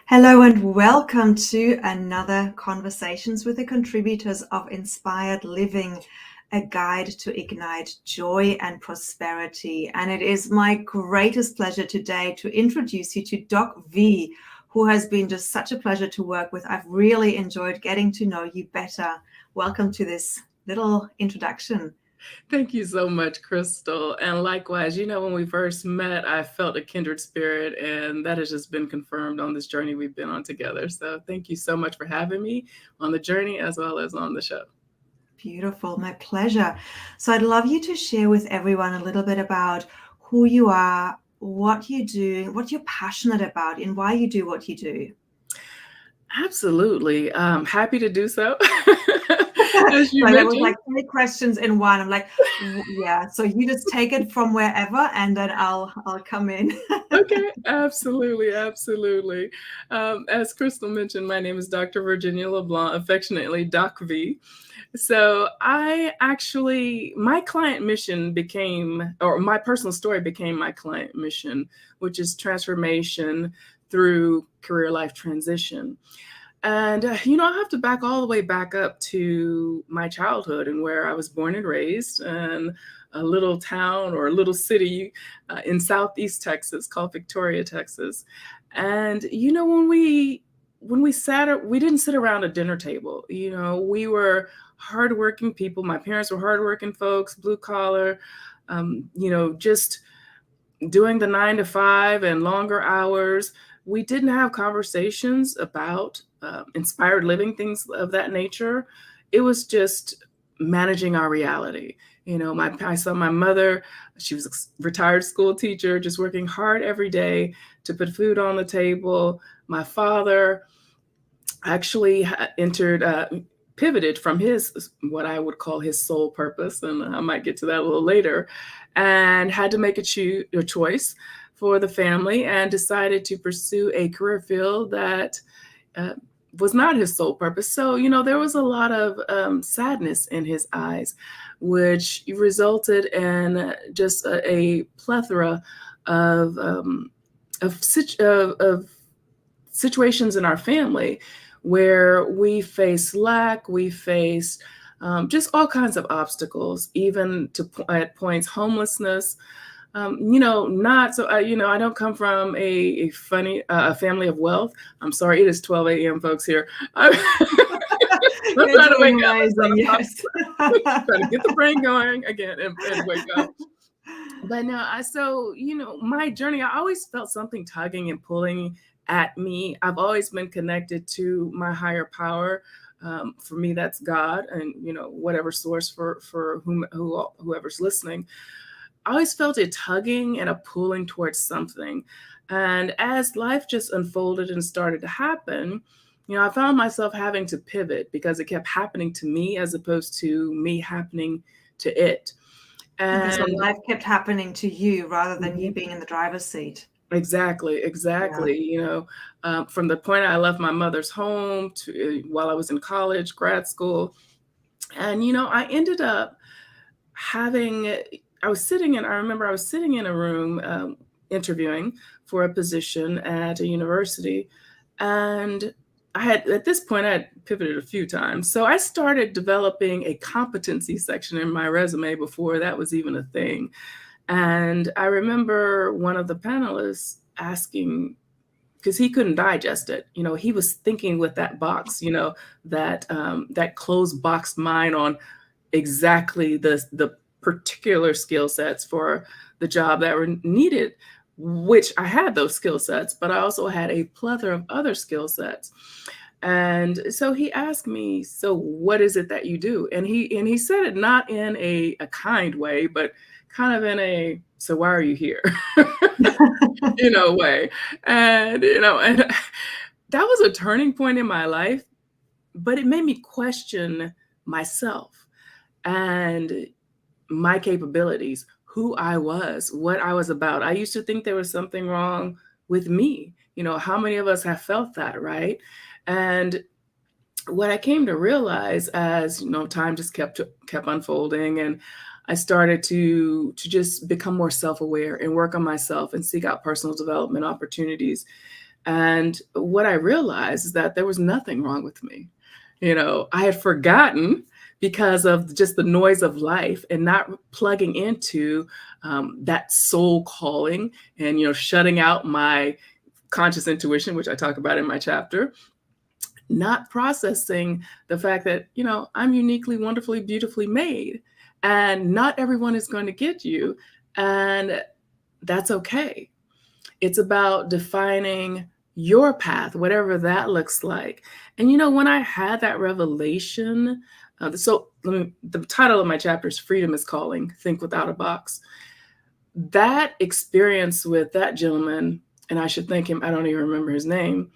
Hello and welcome to another Conversations with the Contributors of Inspired Living, a guide to ignite joy and prosperity. And it is my greatest pleasure today to introduce you to Doc V, who has been just such a pleasure to work with. I've really enjoyed getting to know you better. Welcome to this little introduction. Thank you so much, Crystal. And likewise, when we first met, I felt a kindred spirit, and that has just been confirmed on this journey we've been on together. So thank you so much for having me on the journey as well as on the show. Beautiful, my pleasure. So I'd love you to share with everyone a little bit about who you are, what you do, what you're passionate about, and why you do what you do. Absolutely. Happy to do so. As you So that was mentioned. like 3 questions in one. I'm like, yeah. So you just take it from wherever, and then I'll come in. Okay, absolutely, absolutely. As Crystal mentioned, my name is Dr. Virginia LeBlanc, affectionately Doc V. So my client mission became, or my personal story became my client mission, which is transformation through career life transition. And, I have to back all the way back up to my childhood and where I was born and raised in a little town or a little city in Southeast Texas called Victoria, Texas. And, we didn't sit around a dinner table. We were hardworking people. My parents were hardworking folks, blue collar, just doing the 9 to 5 and longer hours. We didn't have conversations about inspired living, things of that nature. It was just managing our reality. I saw my mother. She was a retired school teacher, just working hard every day to put food on the table. My father actually pivoted from what I would call his sole purpose, and I might get to that a little later, and had to make a choice for the family and decided to pursue a career field that was not his sole purpose. So, there was a lot of sadness in his eyes, which resulted in just a plethora of, of situations in our family where we face lack, we face just all kinds of obstacles, even at points homelessness. Not so. I don't come from a family of wealth. I'm sorry, it is 12 a.m., folks. Here, I'm trying to wake up. Yes. Trying to get the brain going again and wake up. But no, my journey, I always felt something tugging and pulling at me. I've always been connected to my higher power. For me, that's God, and whatever source for whoever's listening. I always felt a tugging and a pulling towards something. And as life just unfolded and started to happen, I found myself having to pivot because it kept happening to me as opposed to me happening to it. And so And life kept happening to you rather than you being in the driver's seat. exactly. From the point I left my mother's home to while I was in college, grad school, and I ended up having. I remember I was sitting in a room interviewing for a position at a university, and at this point, I had pivoted a few times. So I started developing a competency section in my resume before that was even a thing. And I remember one of the panelists asking, because he couldn't digest it. He was thinking with that box, that closed box mind on exactly the particular skill sets for the job that were needed, which I had those skill sets, but I also had a plethora of other skill sets. And so he asked me, so what is it that you do? And he said it not in a kind way, but kind of in a, so why are you here? Way. And, and that was a turning point in my life, but it made me question myself and my capabilities, who I was, what I was about. I used to think there was something wrong with me. How many of us have felt that, right? And what I came to realize as, time just kept unfolding, and I started to just become more self-aware and work on myself and seek out personal development opportunities. And what I realized is that there was nothing wrong with me. I had forgotten because of just the noise of life and not plugging into that soul calling and, shutting out my conscious intuition, which I talk about in my chapter, not processing the fact that, I'm uniquely, wonderfully, beautifully made, and not everyone is going to get you. And that's okay. It's about defining your path, whatever that looks like. And when I had that revelation, the title of my chapter is Freedom is Calling, Think Without a Box. That experience with that gentleman, and I should thank him, I don't even remember his name,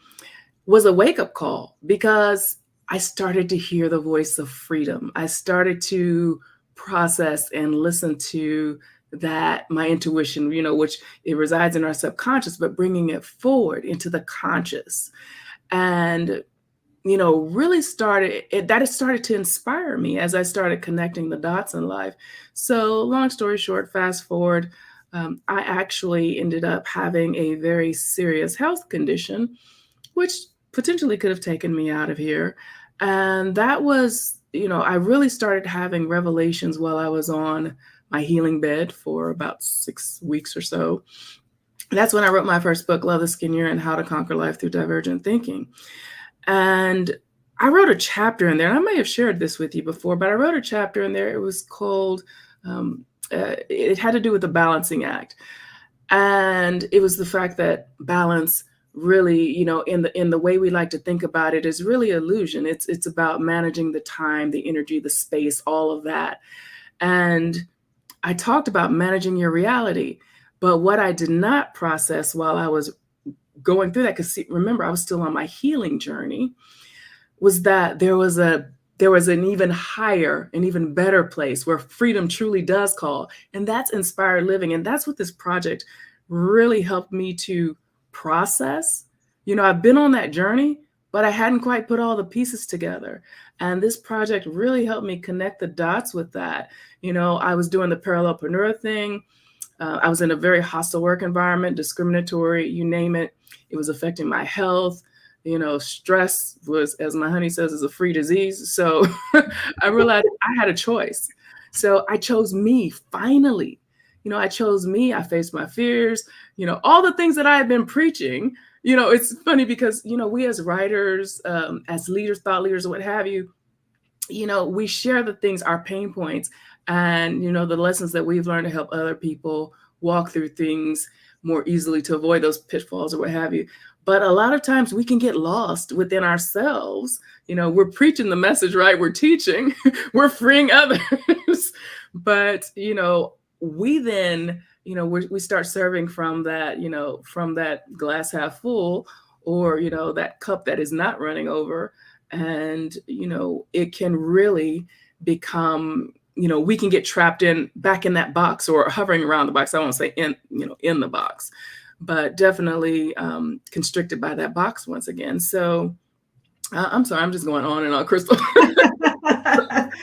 was a wake-up call, because I started to hear the voice of freedom. I started to process and listen to that, my intuition, which it resides in our subconscious, but bringing it forward into the conscious. And, really that has started to inspire me as I started connecting the dots in life. So long story short, fast forward, I actually ended up having a very serious health condition, which potentially could have taken me out of here. And that was, I really started having revelations while I was on my healing bed for about 6 weeks or so. That's when I wrote my first book, Love the Skin You're In: How to Conquer Life Through Divergent Thinking. And I wrote a chapter in there, and I may have shared this with you before, but I wrote a chapter in there. It was called, it had to do with the balancing act. And it was the fact that balance really, in the way we like to think about it, is really illusion. It's about managing the time, the energy, the space, all of that. And I talked about managing your reality. But what I did not process while I was going through that, because remember, I was still on my healing journey, was that there was an even higher and even better place where freedom truly does call. And that's inspired living. And that's what this project really helped me to process. I've been on that journey, but I hadn't quite put all the pieces together. And this project really helped me connect the dots with that. I was doing the parallelpreneur thing. I was in a very hostile work environment, discriminatory, you name it. It was affecting my health. Stress was, as my honey says, is a free disease. So I realized I had a choice. So I chose me, finally. I chose me. I faced my fears, all the things that I had been preaching. It's funny because, we as writers, as leaders, thought leaders, what have you, we share the things, our pain points, and, the lessons that we've learned to help other people walk through things more easily to avoid those pitfalls or what have you. But a lot of times we can get lost within ourselves. We're preaching the message, right? We're teaching, we're freeing others. But, we then, we start serving from that, from that glass half full, or, that cup that is not running over. And, it can really become, we can get trapped back in that box, or hovering around the box. I won't say in the box, but definitely constricted by that box once again. So I'm sorry, I'm just going on and on, Crystal.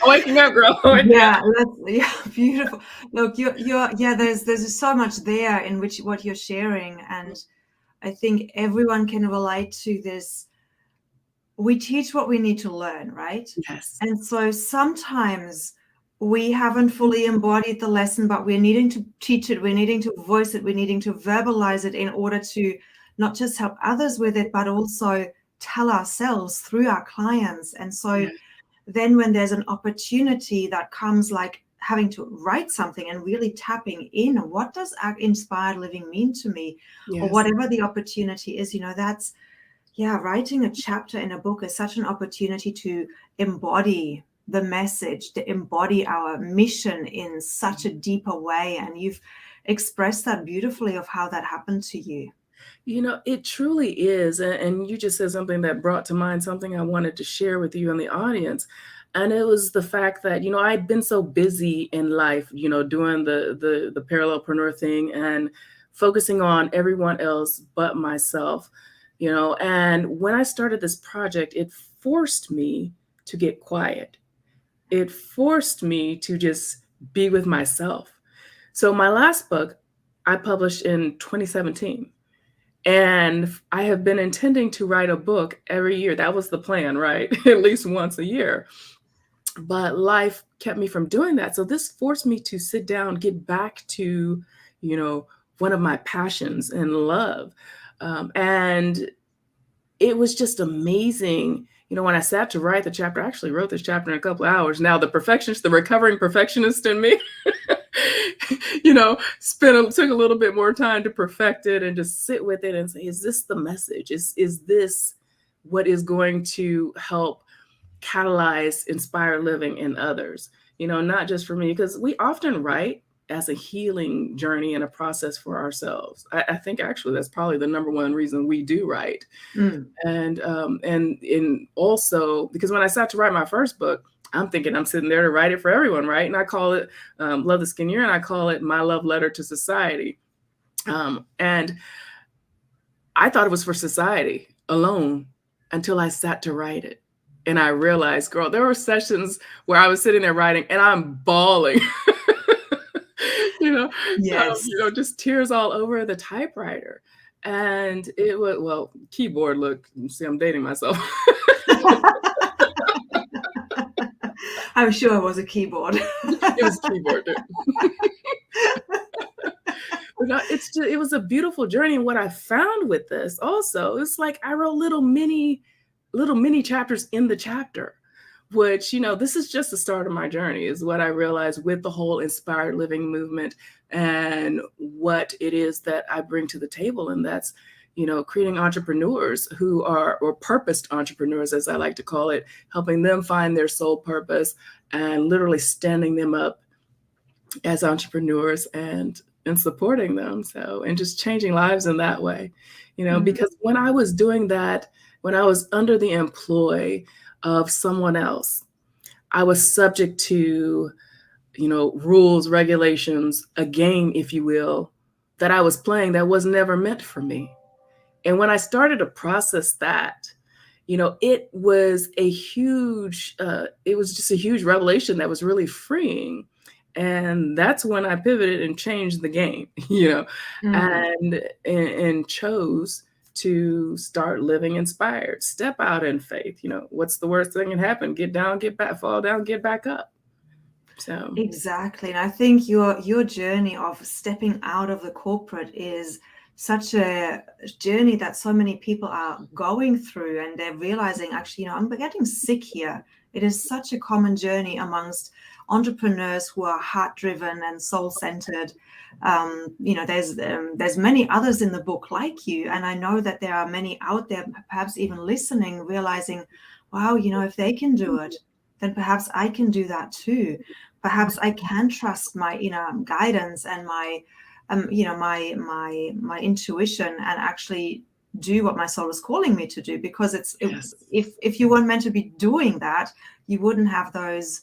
Waking up, girl. Yeah, beautiful. Look, there's so much there in which what you're sharing, and I think everyone can relate to this. We teach what we need to learn, right? Yes. And so sometimes we haven't fully embodied the lesson, but we're needing to teach it, we're needing to voice it, we're needing to verbalize it in order to not just help others with it, but also tell ourselves through our clients. And so then when there's an opportunity that comes, like having to write something and really tapping in, what does inspired living mean to me? Or whatever the opportunity is, that's, writing a chapter in a book is such an opportunity to embody the message, to embody our mission in such a deeper way. And you've expressed that beautifully of how that happened to you. It truly is. And you just said something that brought to mind something I wanted to share with you and the audience. And it was the fact that, I'd been so busy in life, doing the parallelpreneur thing and focusing on everyone else but myself. And when I started this project, it forced me to get quiet. It forced me to just be with myself. So my last book I published in 2017. And I have been intending to write a book every year. That was the plan, right? At least once a year. But life kept me from doing that. So this forced me to sit down, get back to, you know, one of my passions and love. And it was just amazing. You know, when I sat to write the chapter, I actually wrote this chapter in a couple of hours. Now, the perfectionist, the recovering perfectionist in me, took a little bit more time to perfect it and just sit with it and say, is this the message? Is this what is going to help catalyze inspired living in others? Not just for me, because we often write as a healing journey and a process for ourselves. I think actually that's probably the number one reason we do write. Mm. And also because when I sat to write my first book, I'm thinking I'm sitting there to write it for everyone, right? And I call it Love the Skin You're In, and I call it My Love Letter to Society. And I thought it was for society alone until I sat to write it. And I realized, girl, there were sessions where I was sitting there writing and I'm bawling. Yes. Just tears all over the typewriter. And it was, well, keyboard, look, see, I'm dating myself. I'm sure it was a keyboard. It was a keyboard. It was a beautiful journey. And what I found with this also, it's like I wrote little mini chapters in the chapter, which, this is just the start of my journey, is what I realized with the whole inspired living movement and what it is that I bring to the table. And that's, creating entrepreneurs who are, or purposed entrepreneurs, as I like to call it, helping them find their soul purpose and literally standing them up as entrepreneurs and supporting them. So, and just changing lives in that way, because when I was doing that, when I was under the employ of someone else, I was subject to, rules, regulations, a game, if you will, that I was playing that was never meant for me. And when I started to process that, it was just a huge revelation that was really freeing. And that's when I pivoted and changed the game, and chose to start living inspired, step out in faith. What's the worst thing that can happen? Get down, get back, fall down, get back up. So exactly. And I think your journey of stepping out of the corporate is such a journey that so many people are going through, and they're realizing, actually, I'm getting sick here. It is such a common journey amongst entrepreneurs who are heart-driven and soul-centered. There's many others in the book like you, and I know that there are many out there, perhaps even listening, realizing, wow, if they can do it, then perhaps I can do that too. Perhaps I can trust my guidance and my my intuition, and actually do what my soul is calling me to do. Because if you weren't meant to be doing that, you wouldn't have those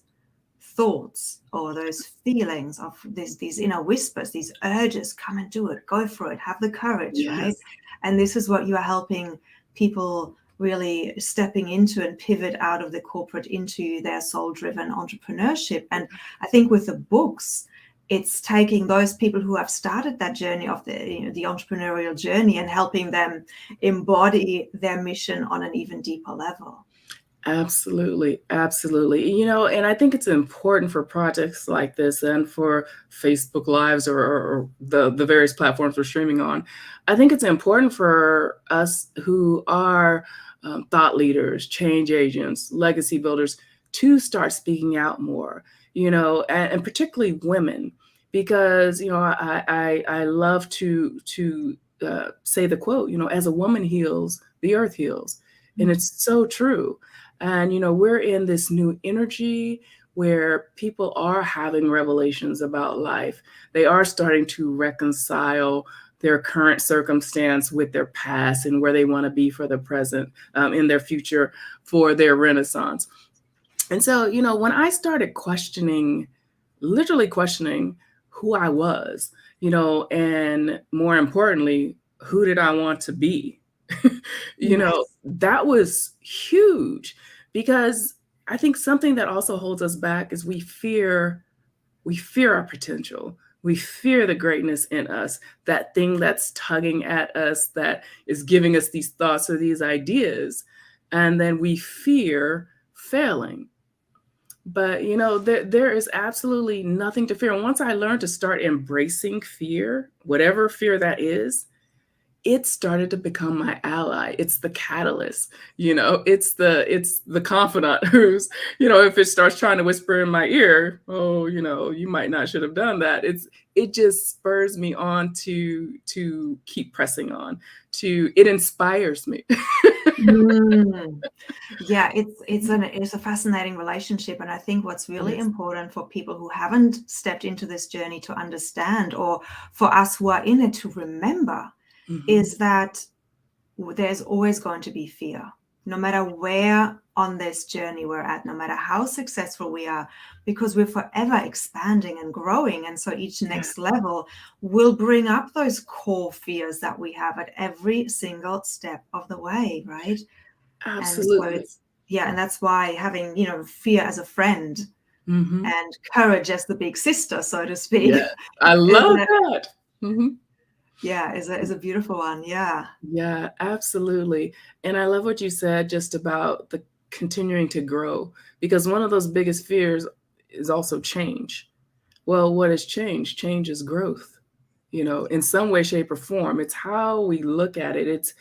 thoughts or those feelings of these inner whispers, these urges, come and do it, go for it, have the courage, yes. Right? And this is what you are helping people really stepping into, and pivot out of the corporate into their soul-driven entrepreneurship. And I think with the books, it's taking those people who have started that journey of the entrepreneurial journey and helping them embody their mission on an even deeper level. Absolutely. Absolutely. And I think it's important for projects like this and for Facebook Lives or the various platforms we're streaming on. I think it's important for us who are thought leaders, change agents, legacy builders to start speaking out more, and particularly women, because, I love to say the quote, as a woman heals, the earth heals. And it's so true. And, we're in this new energy where people are having revelations about life. They are starting to reconcile their current circumstance with their past and where they want to be for the present, in their future, for their renaissance. And so, when I started literally questioning who I was, and more importantly, who did I want to be? That was huge, because I think something that also holds us back is we fear our potential. We fear the greatness in us, that thing that's tugging at us, that is giving us these thoughts or these ideas. And then we fear failing. But there is absolutely nothing to fear. And once I learned to start embracing fear, whatever fear that is, it started to become my ally. It's the catalyst, it's the confidant who's, if it starts trying to whisper in my ear, oh, you might not should have done that. It just spurs me on to keep pressing on, it inspires me. Mm. Yeah, it's a fascinating relationship, and I think what's really Yes. important for people who haven't stepped into this journey to understand, or for us who are in it to remember, Mhm. is that there's always going to be fear, no matter where on this journey we're at, no matter how successful we are, because we're forever expanding and growing. And so each Yeah, next level will bring up those core fears that we have at every single step of the way, right? And so absolutely. it's, yeah, and that's why having, fear as a friend Mhm. and courage as the big sister, so to speak, Yes, I is love a, that. Mhm. yeah, is a beautiful one. Yeah. Yeah, absolutely. And I love what you said just about the continuing to grow, because one of those biggest fears is also change. Well, what is change? Change is growth, in some way, shape, or form. It's how we look at it.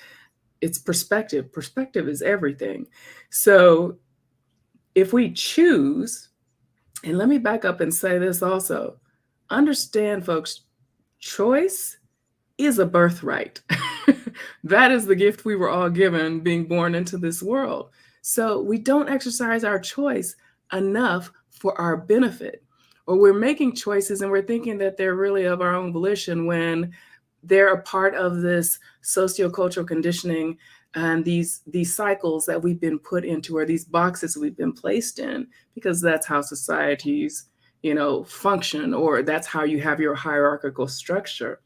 It's perspective. Perspective is everything. So if we choose, and let me back up and say this also, understand, folks, choice is a birthright. That is the gift we were all given being born into this world. So we don't exercise our choice enough for our benefit. Or we're making choices and we're thinking that they're really of our own volition when they're a part of this sociocultural conditioning and these cycles that we've been put into, or these boxes we've been placed in, because that's how societies, function, or that's how you have your hierarchical structure.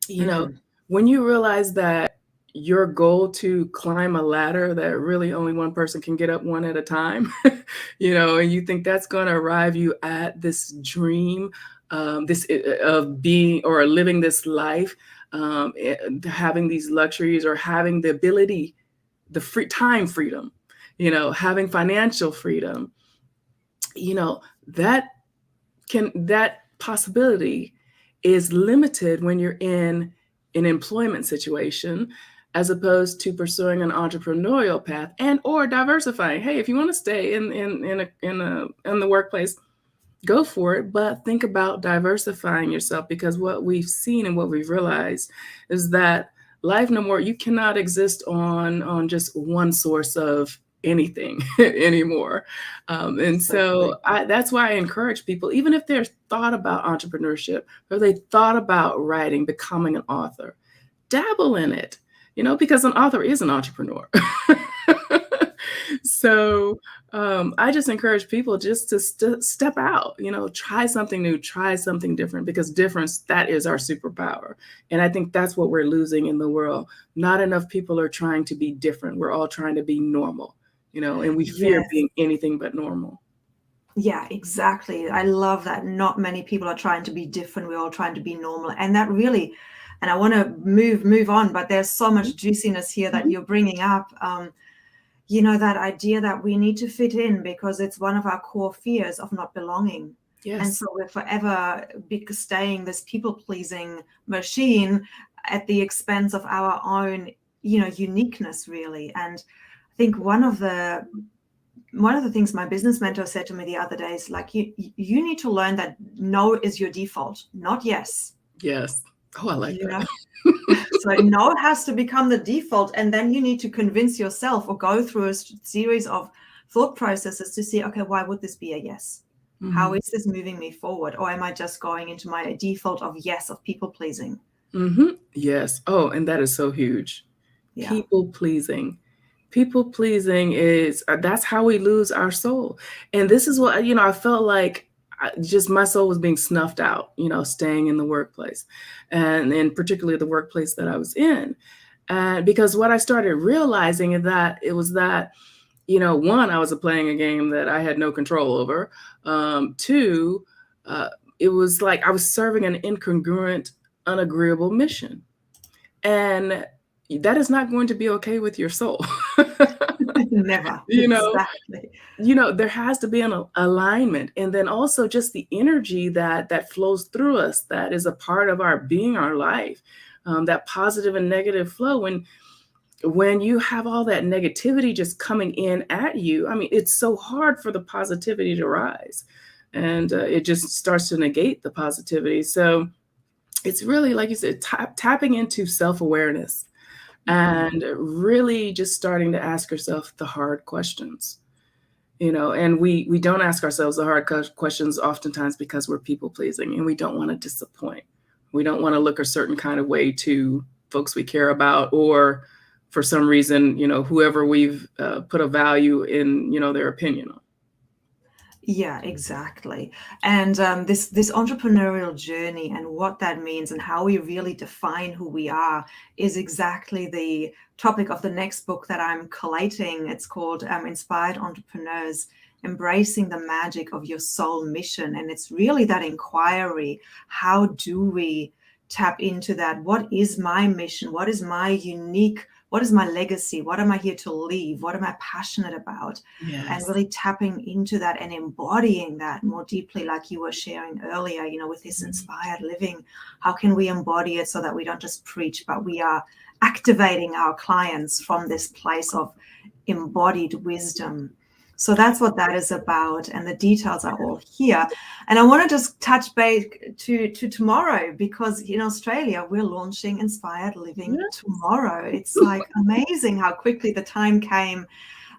you know, Mm. when you realize that your goal to climb a ladder that really only one person can get up one at a time, and you think that's going to arrive you at this dream, of being or living this life, having these luxuries or having the ability, the free time freedom, having financial freedom, that that possibility is limited when you're in an employment situation, as opposed to pursuing an entrepreneurial path and or diversifying. Hey, if you want to stay in the workplace, go for it, but think about diversifying yourself, because what we've seen and what we've realized is that life no more, you cannot exist on just one source of anything anymore. And Absolutely. so that's why I encourage people, even if they're thought about entrepreneurship or they thought about writing, becoming an author, dabble in it, because an author is an entrepreneur. So I just encourage people just to step out, try something new, try something different, because difference, that is our superpower. And I think that's what we're losing in the world. Not enough people are trying to be different. We're all trying to be normal, and we fear Yes. being anything but normal. Yeah, exactly. I love that not many people are trying to be different. We're all trying to be normal. And that really, and I want to move on, but there's so much juiciness here that Mhm. you're bringing up. That idea that we need to fit in because it's one of our core fears of not belonging. And Yes. so we're forever staying this people-pleasing machine at the expense of our own, uniqueness, really. And I think one of the things my business mentor said to me the other day is like, you need to learn that no is your default, not yes. Yes. Oh, I like You that. know, so no has to become the default, and then you need to convince yourself or go through a series of thought processes to see, okay, why would this be a yes? How Mhm. is this moving me forward? Or am I just going into my default of yes, of people pleasing? Mhm. Yes. Oh, and that is so huge. Yeah. People pleasing. People pleasing is that's how we lose our soul. And this is what, I felt like just my soul was being snuffed out, staying in the workplace, and particularly the workplace that I was in. And because what I started realizing is that it was that, one, I was playing a game that I had no control over. Two, it was like I was serving an incongruent, unagreeable mission. And that is not going to be okay with your soul. Never. You know, Exactly. there has to be an alignment, and then also just the energy that flows through us, that is a part of our being, our life, that positive and negative flow. When you have all that negativity just coming in at you, I mean, it's so hard for the positivity to rise, and it just starts to negate the positivity. So it's really, like you said, tapping into self-awareness and really just starting to ask yourself the hard questions. And we don't ask ourselves the hard questions oftentimes because we're people pleasing and we don't want to disappoint. We don't want to look a certain kind of way to folks we care about, or for some reason, whoever we've put a value in, their opinion on. Yeah, exactly. And this entrepreneurial journey and what that means and how we really define who we are is exactly the topic of the next book that I'm collating. It's called Inspired Entrepreneurs: Embracing the Magic of Your Soul Mission. And it's really that inquiry. How do we tap into that? What is my mission? What is my unique? What is my legacy? What am I here to leave? What am I passionate about? And Yes. really tapping into that and embodying that more deeply, like you were sharing earlier, with this inspired living. How can we embody it so that we don't just preach, but we are activating our clients from this place of embodied wisdom? So that's what that is about, and the details are all here. And I want to just touch base to tomorrow, because in Australia we're launching Inspired Living tomorrow. It's like amazing how quickly the time came.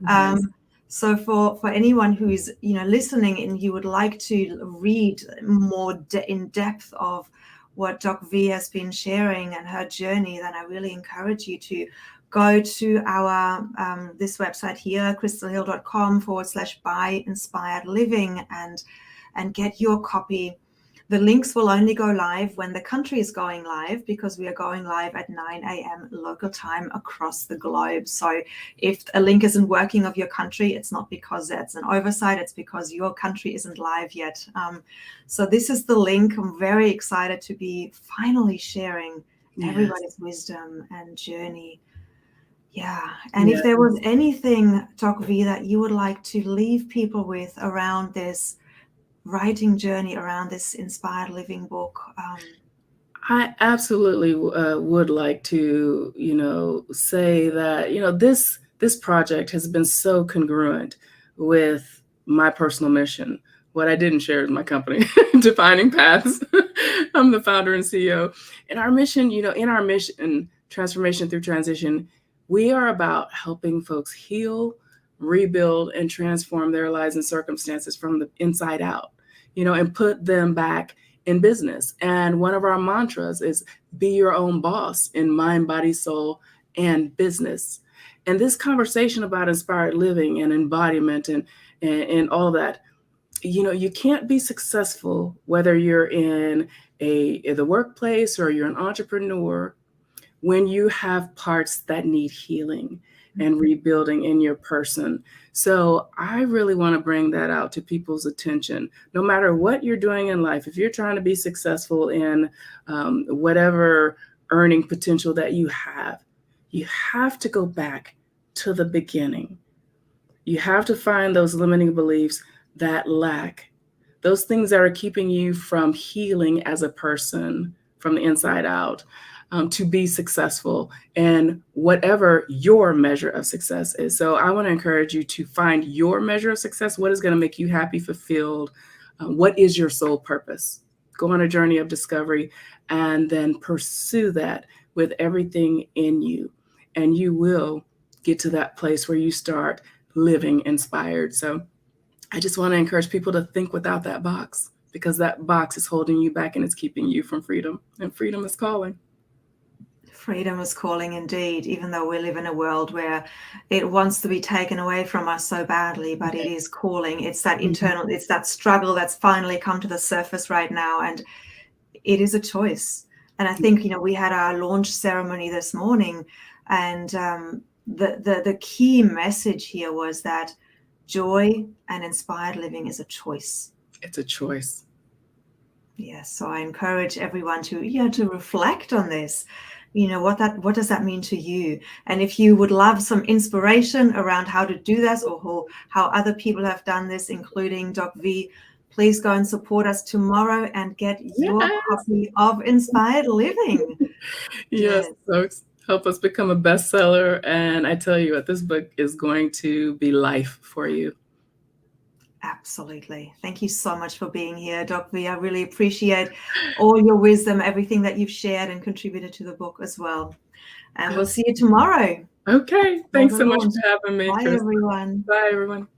Yes. So for anyone who is listening and you would like to read more in depth of what Doc V has been sharing and her journey, then I really encourage you to go to our this website here, crystalhill.com/buy Inspired Living, and get your copy. The links will only go live when the country is going live, because we are going live at 9 a.m. local time across the globe. So if a link isn't working of your country, it's not because that's an oversight, it's because your country isn't live yet. So this is the link. I'm very excited to be finally sharing everybody's wisdom and journey. Yeah. And if there was anything, Doc V, that you would like to leave people with around this writing journey, around this Inspired Living book. I absolutely would like to, say that, this project has been so congruent with my personal mission. What I didn't share is my company, Defining Paths. I'm the founder and CEO. And our mission, in our mission, Transformation Through Transition, we are about helping folks heal, rebuild, and transform their lives and circumstances from the inside out, and put them back in business. And one of our mantras is be your own boss in mind, body, soul, and business. And this conversation about inspired living and embodiment and all that, you can't be successful whether you're in the workplace or you're an entrepreneur when you have parts that need healing and rebuilding in your person. So I really want to bring that out to people's attention. No matter what you're doing in life, if you're trying to be successful in whatever earning potential that you have to go back to the beginning. You have to find those limiting beliefs that lack, those things that are keeping you from healing as a person from the inside out. To be successful and whatever your measure of success is. So I want to encourage you to find your measure of success. What is going to make you happy, fulfilled? What is your soul purpose? Go on a journey of discovery and then pursue that with everything in you. And you will get to that place where you start living inspired. So I just want to encourage people to think without that box, because that box is holding you back and it's keeping you from freedom. And freedom is calling. Freedom is calling indeed, even though we live in a world where it wants to be taken away from us so badly, but it is calling. It's that internal, it's that struggle that's finally come to the surface right now. And it is a choice. And I think, we had our launch ceremony this morning, and the key message here was that joy and inspired living is a choice. It's a choice. Yes, so I encourage everyone to, to reflect on this. What does that mean to you? And if you would love some inspiration around how to do this, or how other people have done this, including Doc V, please go and support us tomorrow and get your Yes. copy of Inspired Living. Yes, Yes, folks, help us become a bestseller. And I tell you what, this book is going to be life for you. absolutely. Thank you so much for being here, Doc V. I really appreciate all your wisdom, everything that you've shared and contributed to the book as well. And we'll see you tomorrow. Okay. For Thanks the so much launch. for having me, Bye, Chris. everyone. Bye, everyone.